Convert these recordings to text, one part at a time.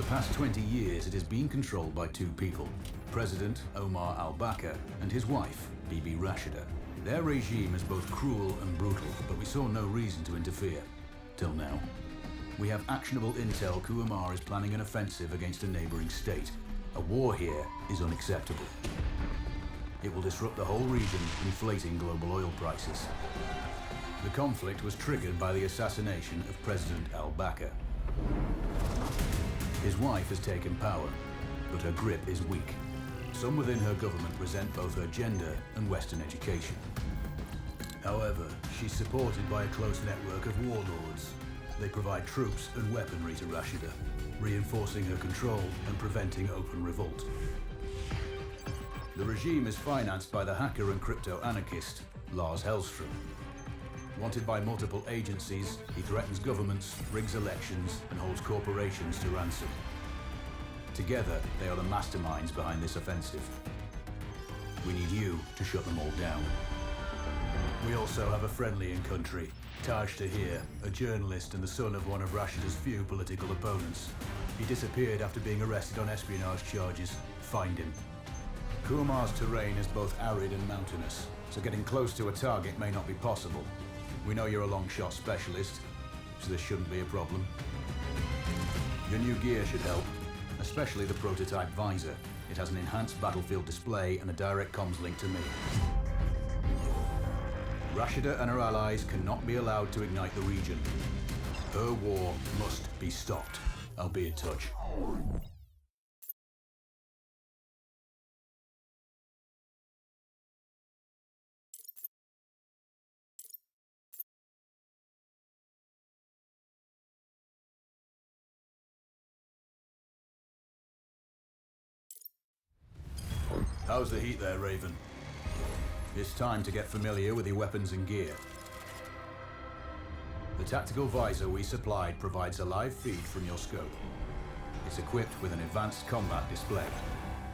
past 20 years, it has been controlled by two people, President Omar al-Bakr and his wife, Bibi Rashida. Their regime is both cruel and brutal, but we saw no reason to interfere. Till now. We have actionable intel Kuamar is planning an offensive against a neighboring state. A war here is unacceptable. It will disrupt the whole region, inflating global oil prices. The conflict was triggered by the assassination of President al-Bakr. His wife has taken power, but her grip is weak. Some within her government resent both her gender and Western education. However, she's supported by a close network of warlords. They provide troops and weaponry to Rashida, reinforcing her control and preventing open revolt. The regime is financed by the hacker and crypto-anarchist, Lars Hellstrom. Wanted by multiple agencies, he threatens governments, rigs elections, and holds corporations to ransom. Together, they are the masterminds behind this offensive. We need you to shut them all down. We also have a friendly in country, Taj Tahir, a journalist and the son of one of Rashida's few political opponents. He disappeared after being arrested on espionage charges. Find him. Kuamar's terrain is both arid and mountainous, so getting close to a target may not be possible. We know you're a long shot specialist, so this shouldn't be a problem. Your new gear should help, especially the prototype visor. It has an enhanced battlefield display and a direct comms link to me. Rashida and her allies cannot be allowed to ignite the region. Her war must be stopped. I'll be in touch. How's the heat there, Raven? It's time to get familiar with your weapons and gear. The tactical visor we supplied provides a live feed from your scope. It's equipped with an advanced combat display.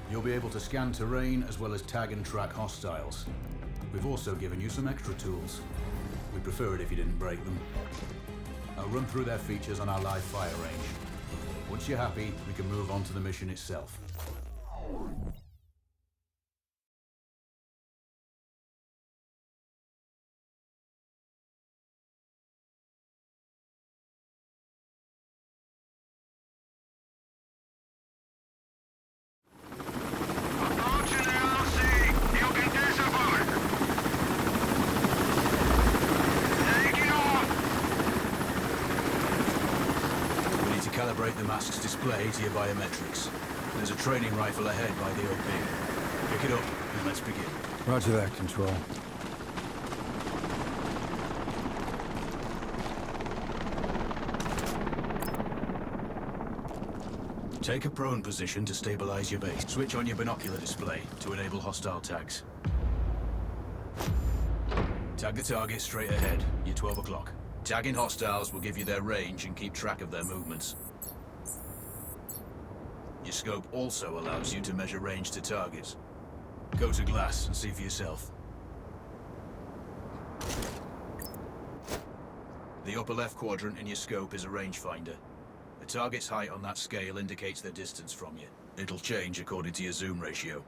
You'll be able to scan terrain as well as tag and track hostiles. We've also given you some extra tools. We'd prefer it if you didn't break them. I'll run through their features on our live fire range. Once you're happy, we can move on to the mission itself. Calibrate the mask's display to your biometrics. There's a training rifle ahead by the OP. Pick it up and let's begin. Roger that, Control. Take a prone position to stabilize your base. Switch on your binocular display to enable hostile tags. Tag the target straight ahead. You're 12 o'clock. Tagging hostiles will give you their range and keep track of their movements. Your scope also allows you to measure range to targets. Go to glass and see for yourself. The upper left quadrant in your scope is a rangefinder. The target's height on that scale indicates their distance from you. It'll change according to your zoom ratio.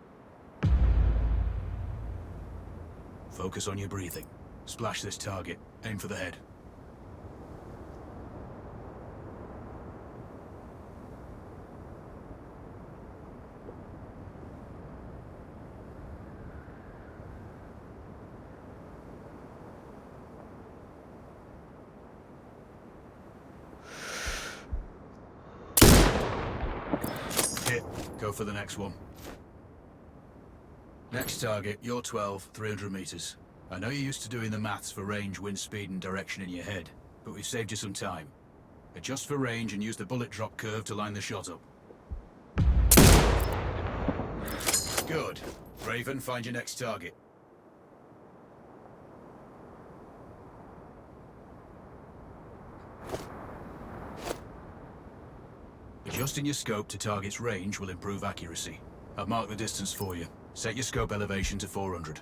Focus on your breathing. Splash this target. Aim for the head. Hit. Go for the next one. Next target, you're 12, 300 meters. I know you're used to doing the maths for range, wind speed, and direction in your head, but we've saved you some time. Adjust for range and use the bullet drop curve to line the shot up. Good. Raven, find your next target. Adjusting your scope to target's range will improve accuracy. I've marked the distance for you. Set your scope elevation to 400.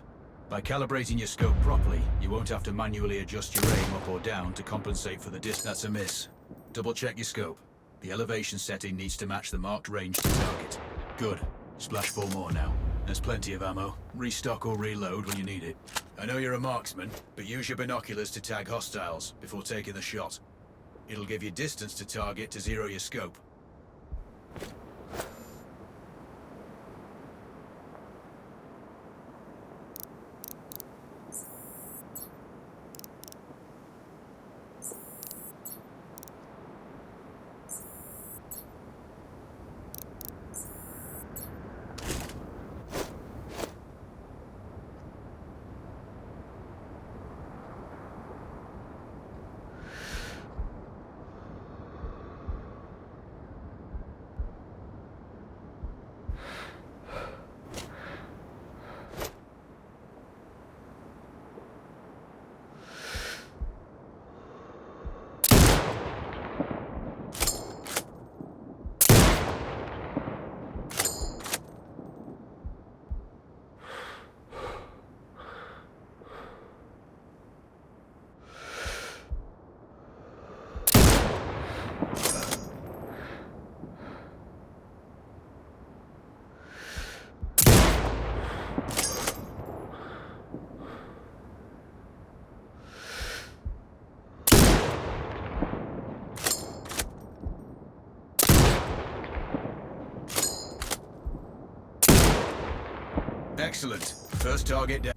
By calibrating your scope properly, you won't have to manually adjust your aim up or down to compensate for the distance. That's a miss. Double check your scope. The elevation setting needs to match the marked range to target. Good. Splash 4 more now. There's plenty of ammo. Restock or reload when you need it. I know you're a marksman, but use your binoculars to tag hostiles before taking the shot. It'll give you distance to target to zero your scope. Excellent. First target down.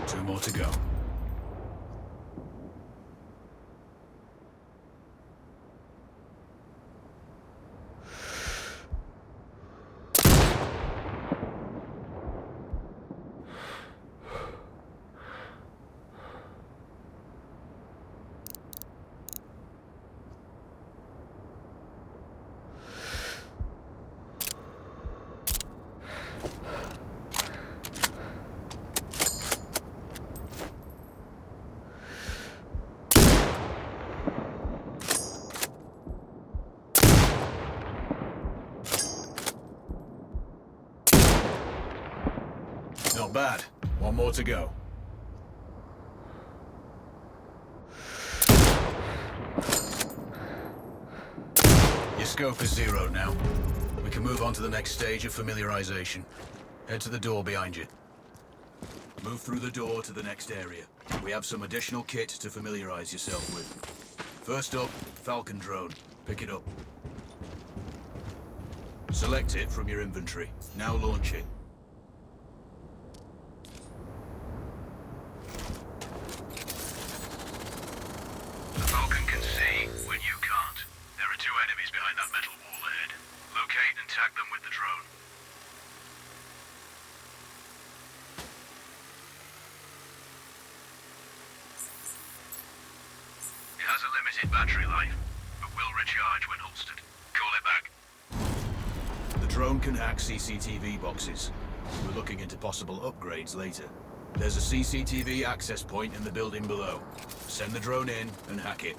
Two more to go. Not bad. One more to go. Your scope is zero now. We can move on to the next stage of familiarization. Head to the door behind you. Move through the door to the next area. We have some additional kit to familiarize yourself with. First up, Falcon drone. Pick it up. Select it from your inventory. Now launch it. The Falcon can see when you can't. There are two enemies behind that metal wall ahead. Locate and tag them with the drone. It has a limited battery life, but will recharge when holstered. Call it back. The drone can hack CCTV boxes. We're looking into possible upgrades later. There's a CCTV access point in the building below. Send the drone in and hack it.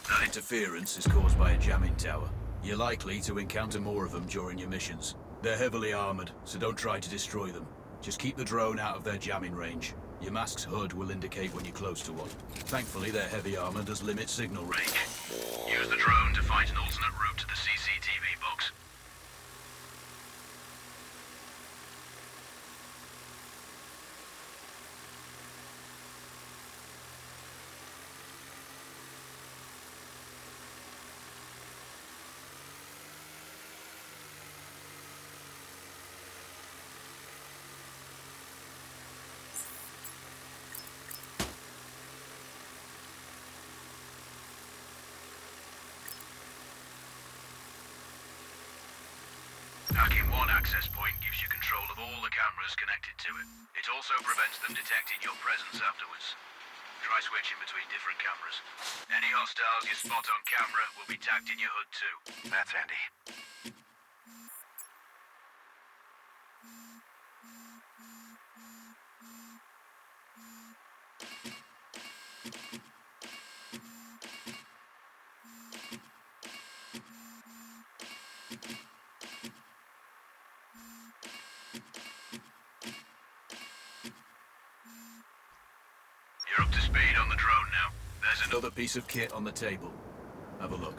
That interference is caused by a jamming tower. You're likely to encounter more of them during your missions. They're heavily armored, so don't try to destroy them. Just keep the drone out of their jamming range. Your mask's HUD will indicate when you're close to one. Thankfully, their heavy armor does limit signal range. Use the drone to find an alternate route to the CCTV box. one access point gives you control of all the cameras connected to it. It also prevents them detecting your presence afterwards. Try switching between different cameras. Any hostiles you spot on camera will be tagged in your hood too. That's handy. You're up to speed on the drone now. There's Another piece of kit on the table. Have a look.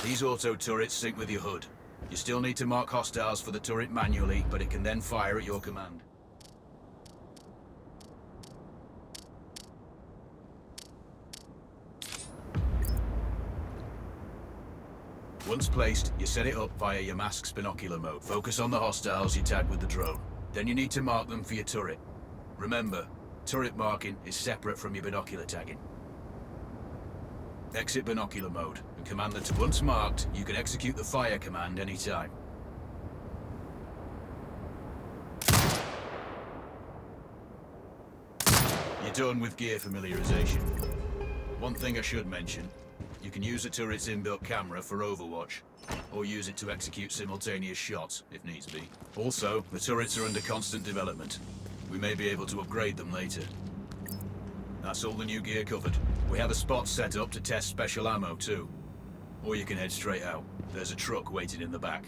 These auto turrets sync with your hood. You still need to mark hostiles for the turret manually, but it can then fire at your command. Once placed, you set it up via your mask's binocular mode. Focus on the hostiles you tag with the drone. Then you need to mark them for your turret. Remember, turret marking is separate from your binocular tagging. Exit binocular mode and command that once marked, you can execute the fire command anytime. You're done with gear familiarization. One thing I should mention, you can use the turret's inbuilt camera for overwatch, or use it to execute simultaneous shots, if needs be. Also, the turrets are under constant development. We may be able to upgrade them later. That's all the new gear covered. We have a spot set up to test special ammo too. Or you can head straight out. There's a truck waiting in the back.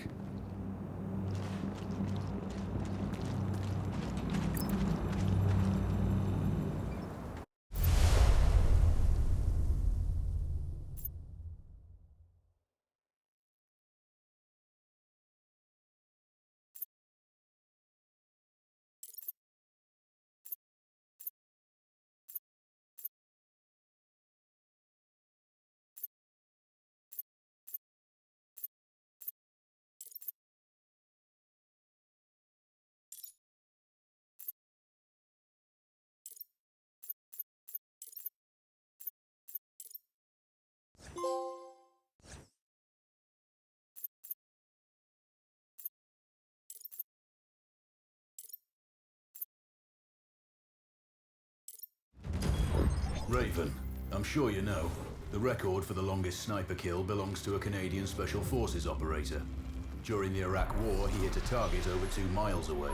Raven, I'm sure you know, the record for the longest sniper kill belongs to a Canadian Special Forces operator. During the Iraq War, he hit a target over 2 miles away.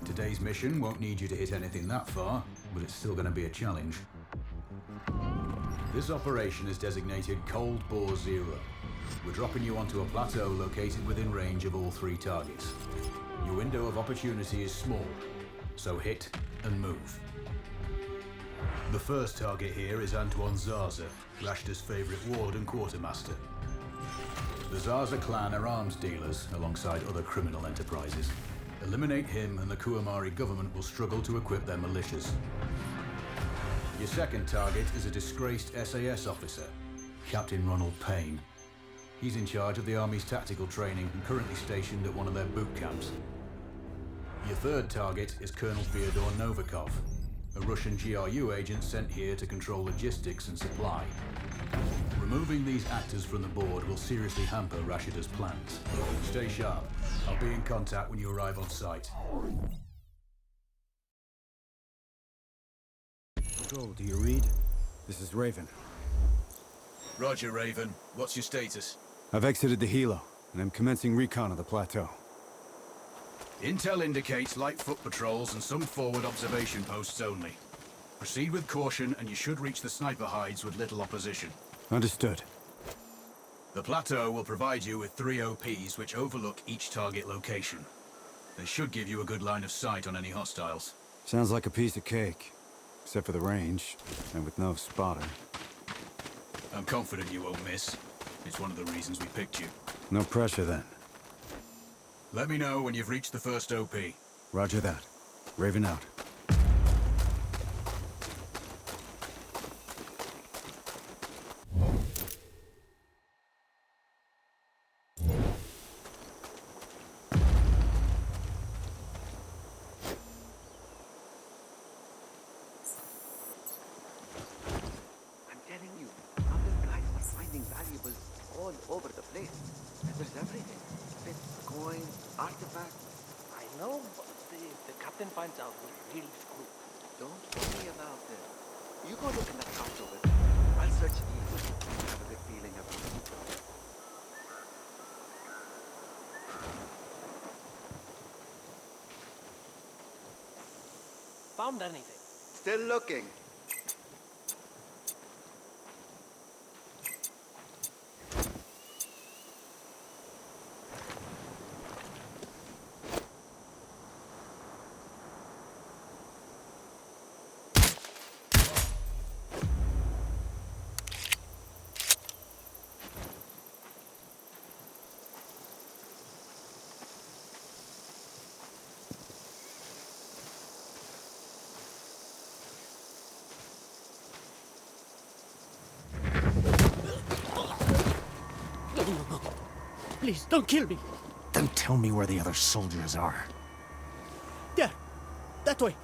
Today's mission won't need you to hit anything that far, but it's still going to be a challenge. This operation is designated Cold Bore Zero. We're dropping you onto a plateau located within range of all 3 targets. Your window of opportunity is small, so hit and move. The first target here is Antoine Zaza, Rashta's favorite ward and quartermaster. The Zaza clan are arms dealers alongside other criminal enterprises. Eliminate him and the Kuamari government will struggle to equip their militias. Your second target is a disgraced SAS officer, Captain Ronald Payne. He's in charge of the Army's tactical training and currently stationed at one of their boot camps. Your third target is Colonel Fyodor Novikov, a Russian GRU agent sent here to control logistics and supply. Removing these actors from the board will seriously hamper Rashida's plans. Stay sharp. I'll be in contact when you arrive on site. Control, do you read? This is Raven. Roger, Raven. What's your status? I've exited the helo, and I'm commencing recon of the plateau. Intel indicates light foot patrols and some forward observation posts only. Proceed with caution and you should reach the sniper hides with little opposition. Understood. The plateau will provide you with 3 OPs which overlook each target location. They should give you a good line of sight on any hostiles. Sounds like a piece of cake. Except for the range, and with no spotter. I'm confident you won't miss. It's one of the reasons we picked you. No pressure then. Let me know when you've reached the first OP. Roger that. Raven out. I'm telling you, other guys are finding valuables all over the place. is everything. Bits, coins, artifacts. I know, but if the captain finds out, we're really screwed. Don't worry about it. You go look in that couch over there. I'll search these. I have a good feeling about it. Found anything? Still looking. No. Please, don't kill me. Then tell me where the other soldiers are. There. That way.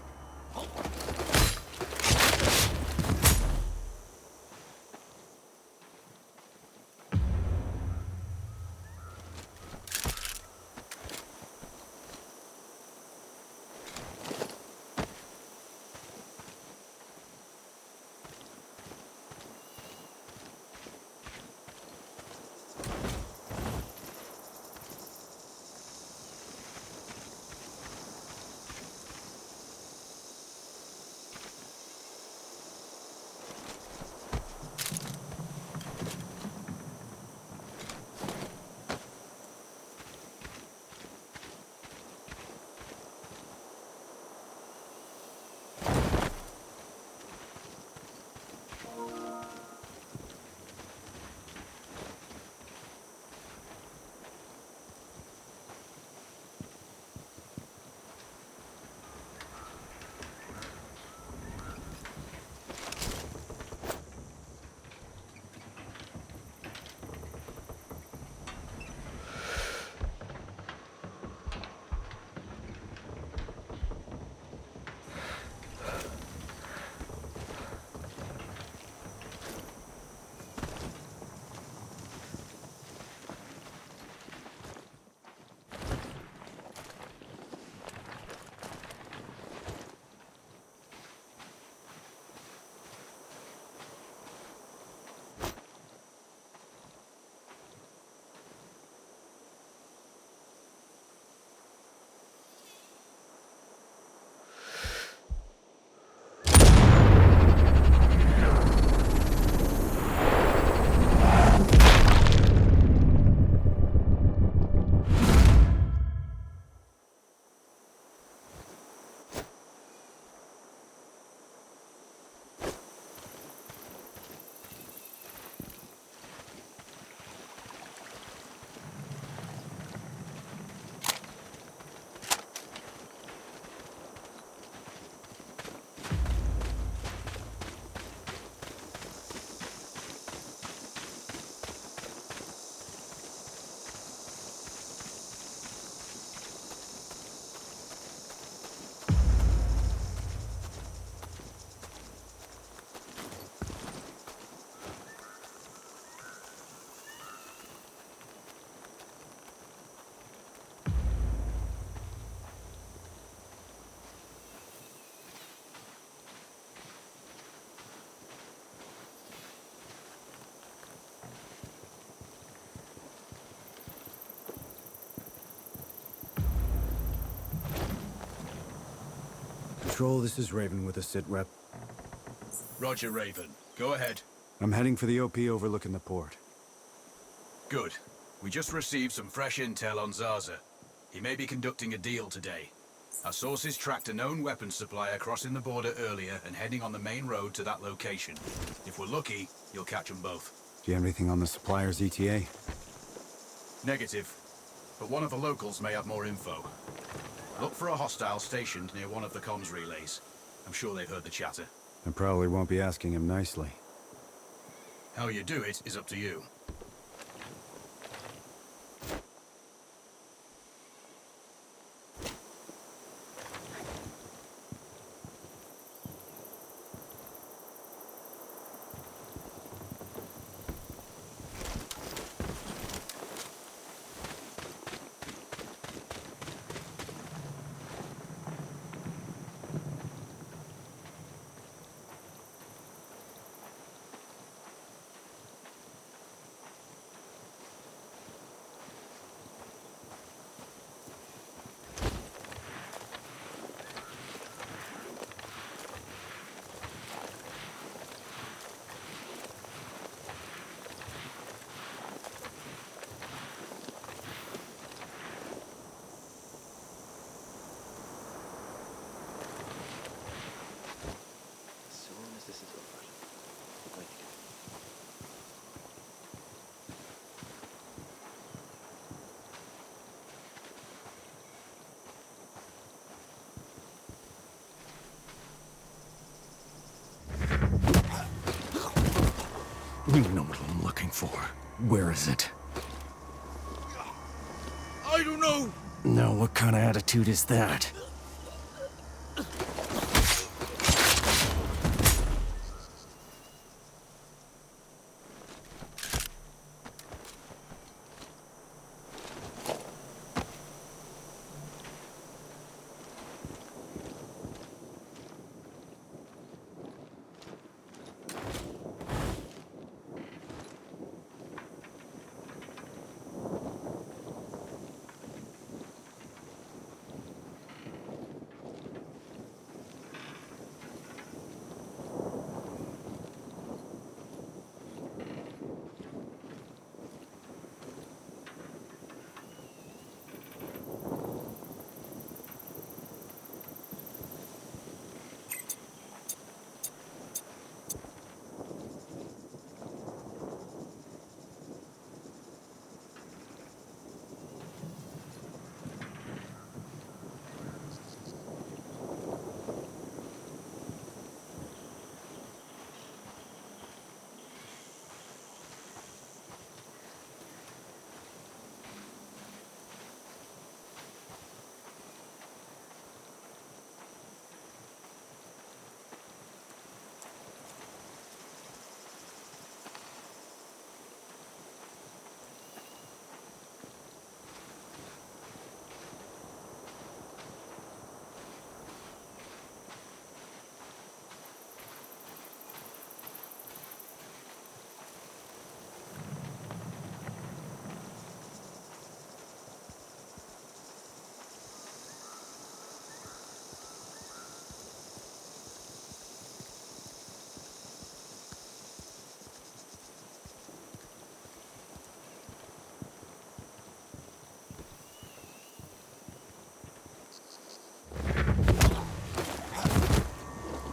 Control, this is Raven with a sit rep. Roger, Raven. Go ahead. I'm heading for the OP overlooking the port. Good. We just received some fresh intel on Zaza. He may be conducting a deal today. Our sources tracked a known weapons supplier crossing the border earlier and heading on the main road to that location. If we're lucky, you'll catch them both. Do you have anything on the supplier's ETA? Negative. But one of the locals may have more info. Look for a hostile stationed near one of the comms relays. I'm sure they've heard the chatter. I probably won't be asking him nicely. How you do it is up to you. You know what I'm looking for. Where is it? I don't know! Now, what kind of attitude is that?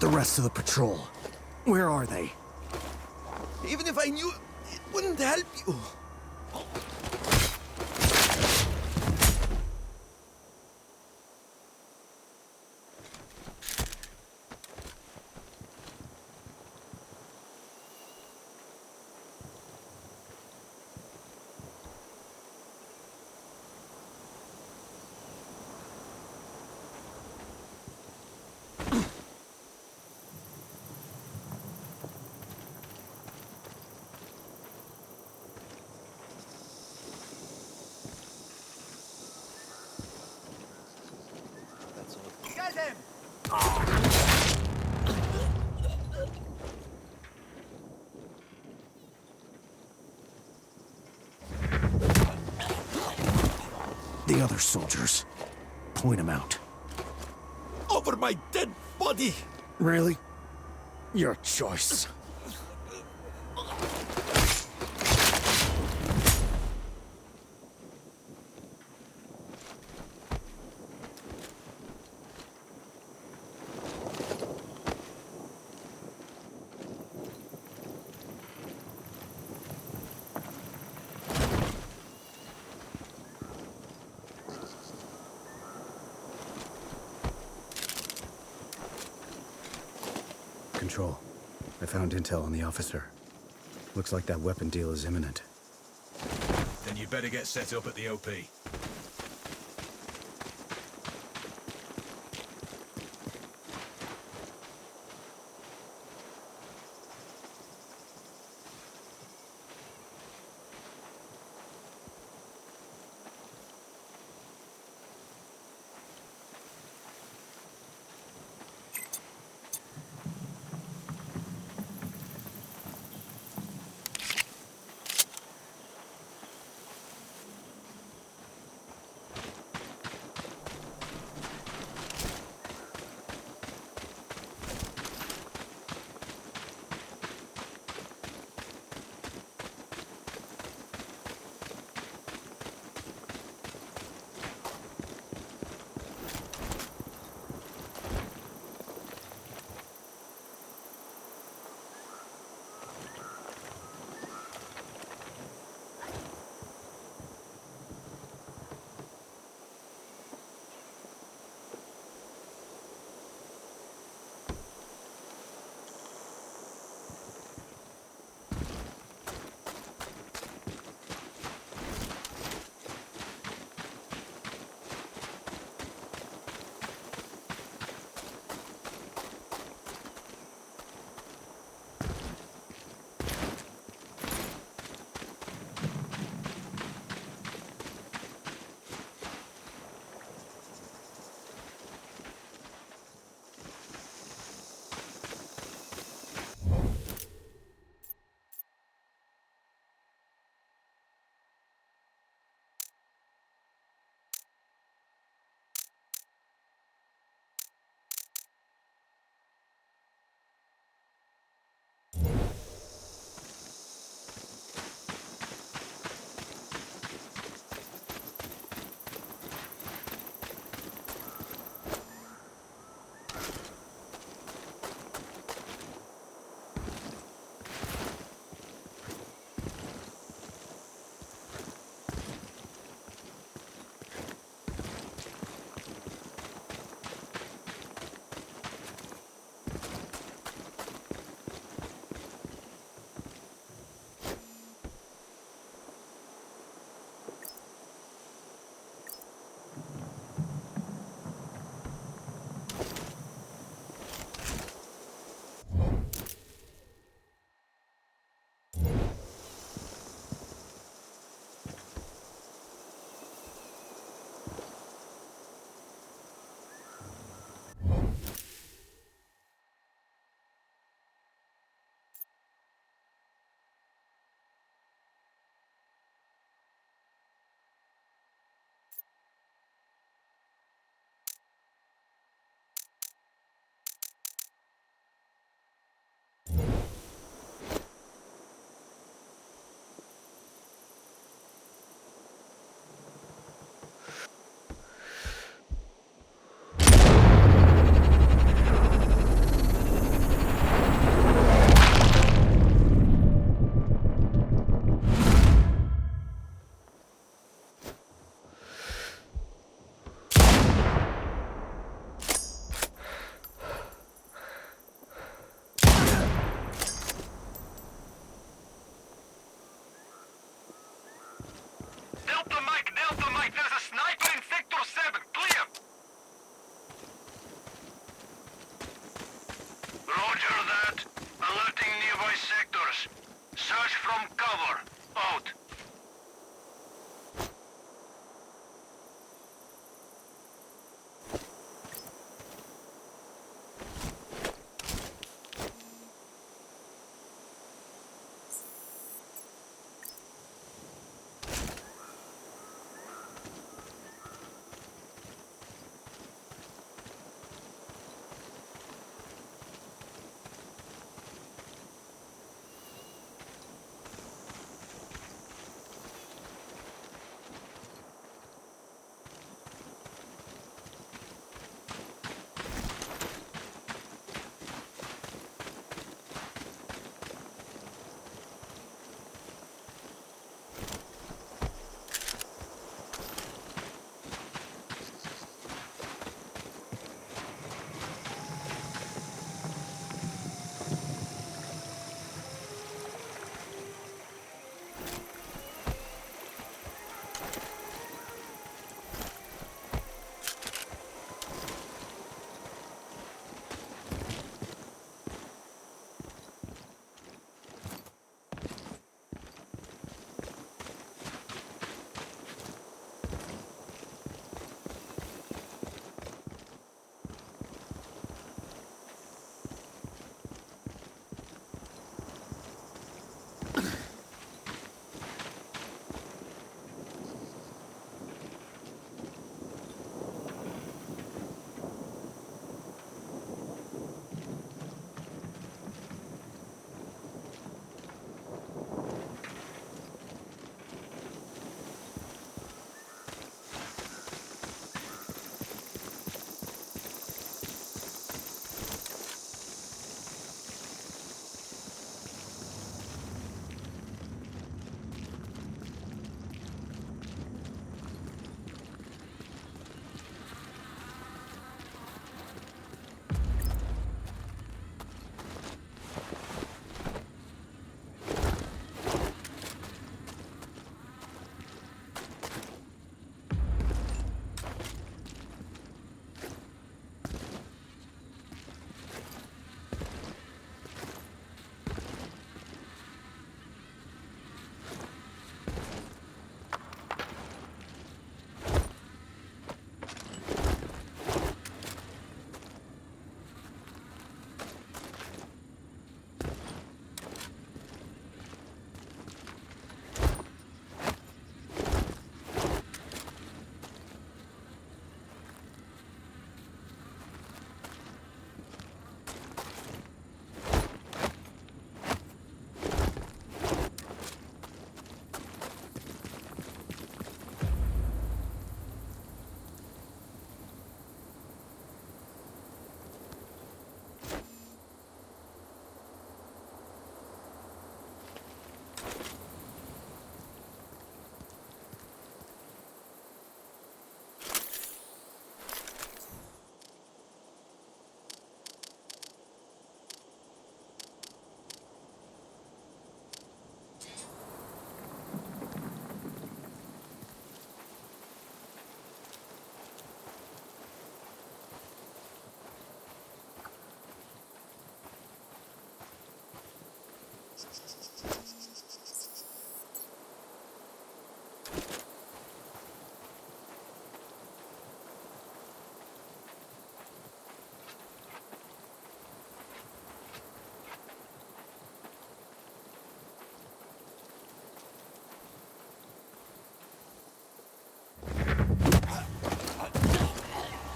The rest of the patrol. Where are they? Even if I knew, it wouldn't help you. That's all. Get him! The other soldiers. Point them out. Over my dead body! Really? Your choice. Control. I found intel on the officer. Looks like that weapon deal is imminent. Then you better get set up at the OP.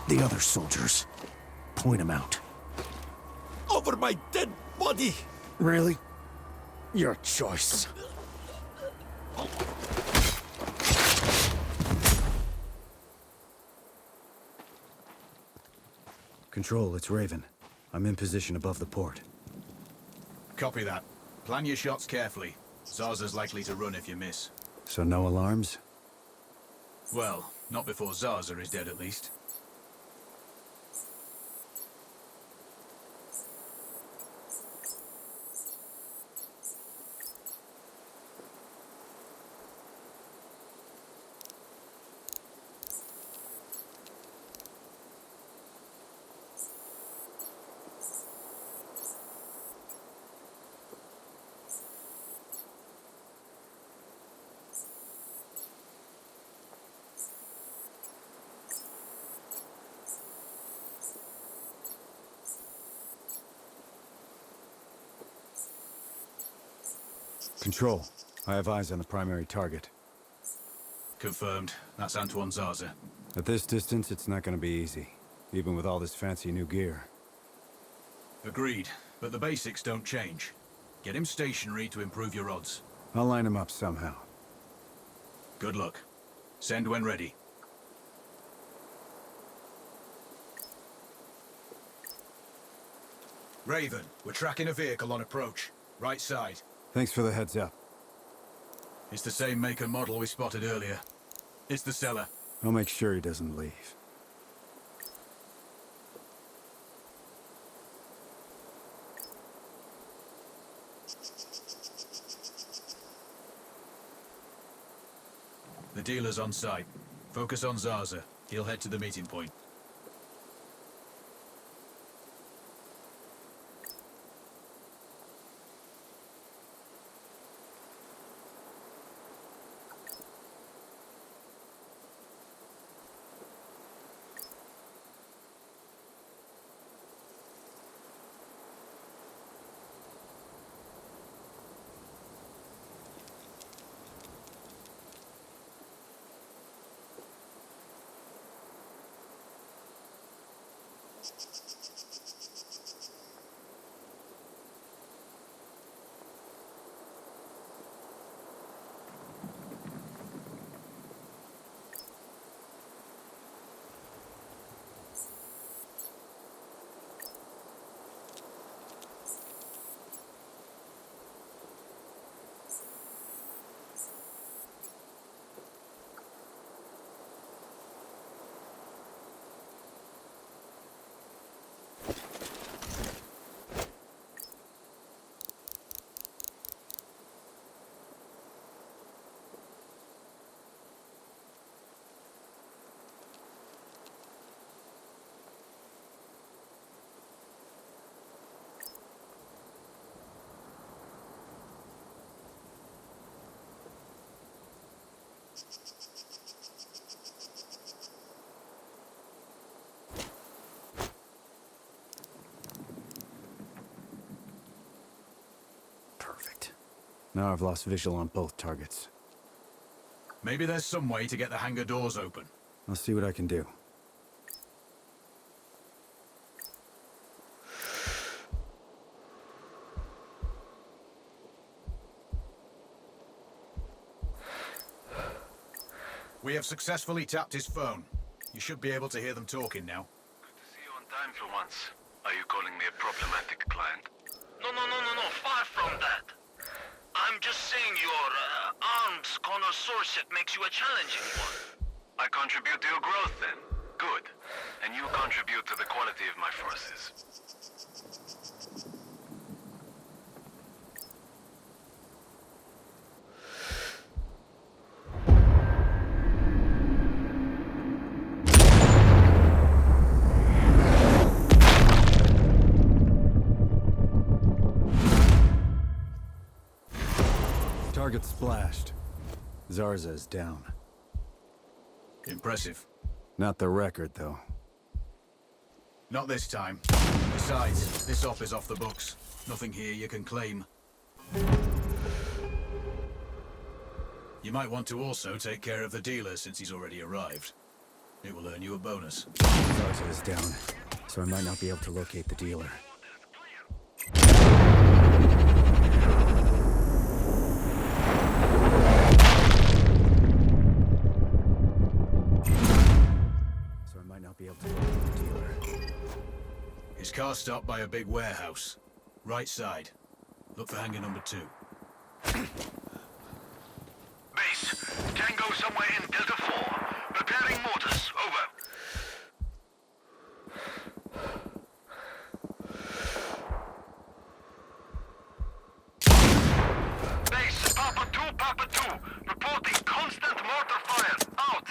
The other soldiers. Point them out. Over my dead body! Really? Your choice. Control, it's Raven. I'm in position above the port. Copy that. Plan your shots carefully. Zarza's likely to run if you miss. So no alarms? Well, not before Zarza is dead at least. Control, I have eyes on the primary target. Confirmed. That's Antoine Zarza. At this distance, it's not gonna be easy, even with all this fancy new gear. Agreed, but the basics don't change. Get him stationary to improve your odds. I'll line him up somehow. Good luck. Send when ready. Raven, we're tracking a vehicle on approach. Right side. Thanks for the heads up. It's the same make and model we spotted earlier. It's the seller. I'll make sure he doesn't leave. The dealer's on site. Focus on Zarza. He'll head to the meeting point. Perfect. Now I've lost visual on both targets. Maybe there's some way to get the hangar doors open. I'll see what I can do. We have successfully tapped his phone. You should be able to hear them talking now. Good to see you on time for once. Are you calling me a problematic client? No, far from that. I'm just saying your arms connoisseurship makes you a challenging one. I contribute to your growth then. Good. And you contribute to the quality of my forces. Target splashed. Zarza is down. Impressive. Not the record, though. Not this time. Besides, this op is off the books. Nothing here you can claim. You might want to also take care of the dealer since he's already arrived. It will earn you a bonus. Garza is down, so I might not be able to locate the dealer. So I might not be able to locate the dealer. His car stopped by a big warehouse. Right side. Look for hangar number 2. Base, Tango somewhere in Delta 4. Repairing motors. Over. Base, Papa 2. Reporting constant mortar fire. Out.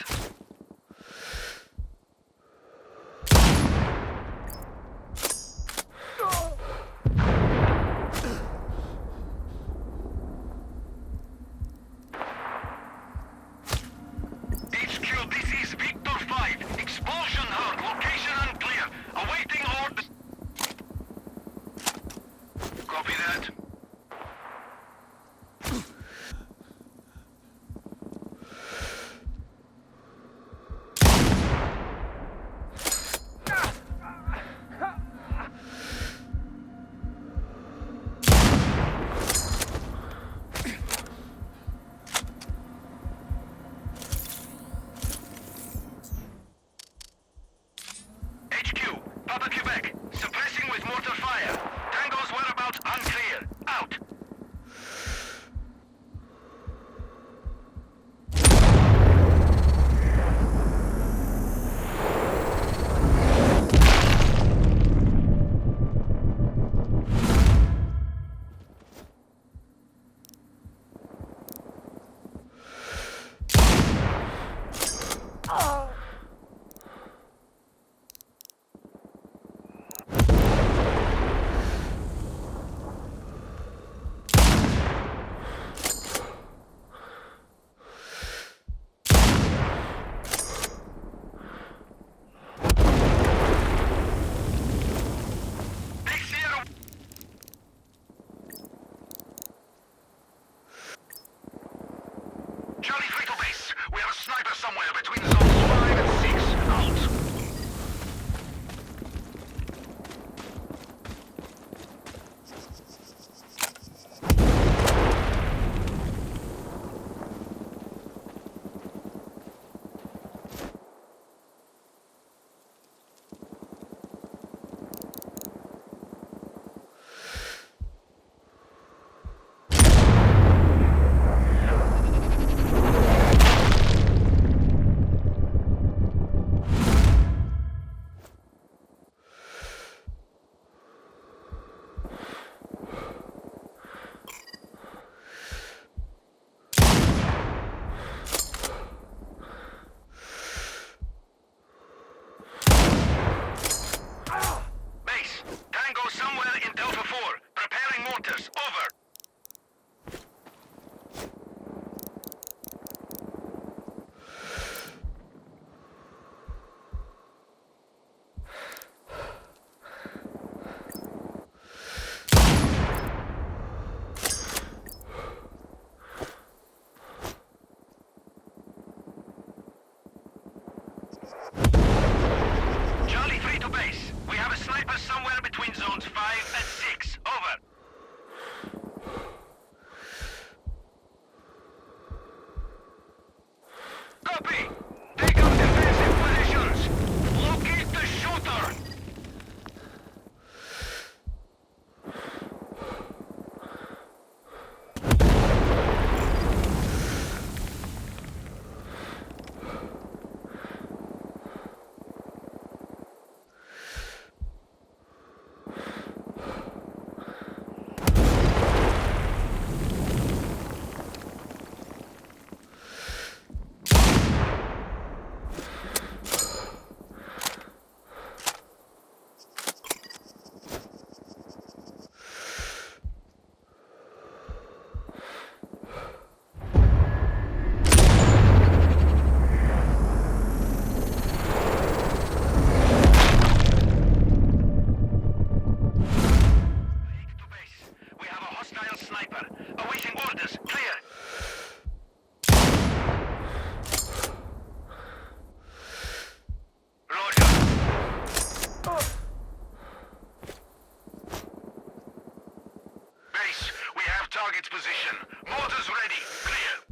target's position. Mortars ready. Clear.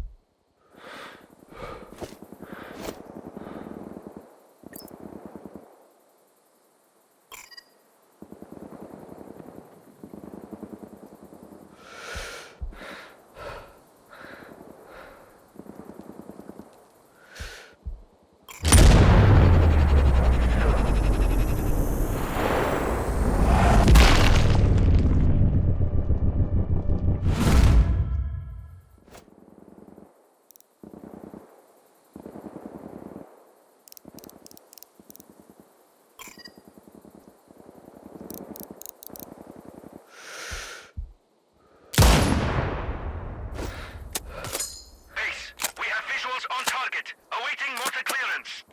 On target, awaiting mortar clearance.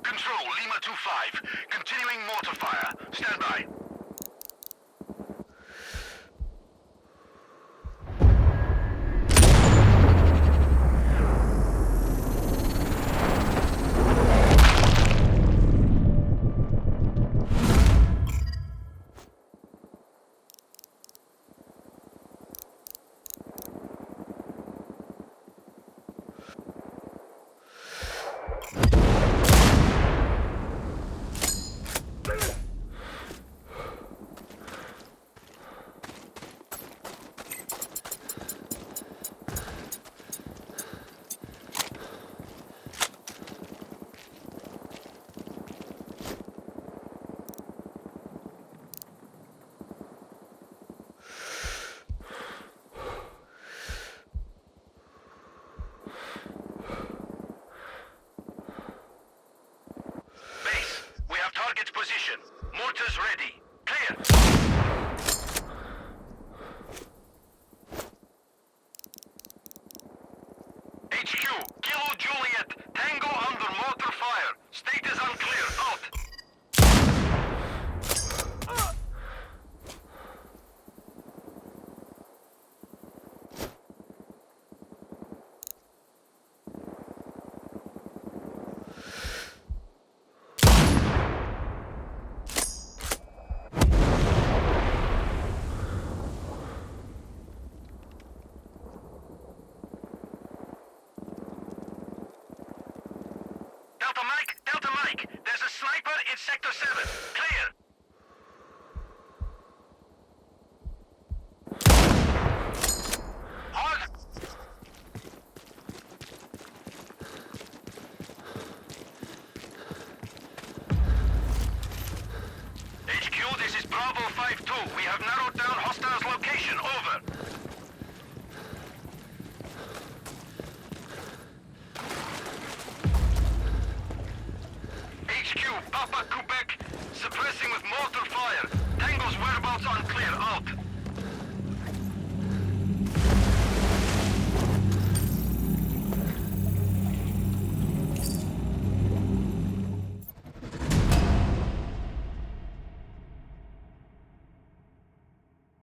Control, Lima 2-5. Continuing mortar fire. Stand by.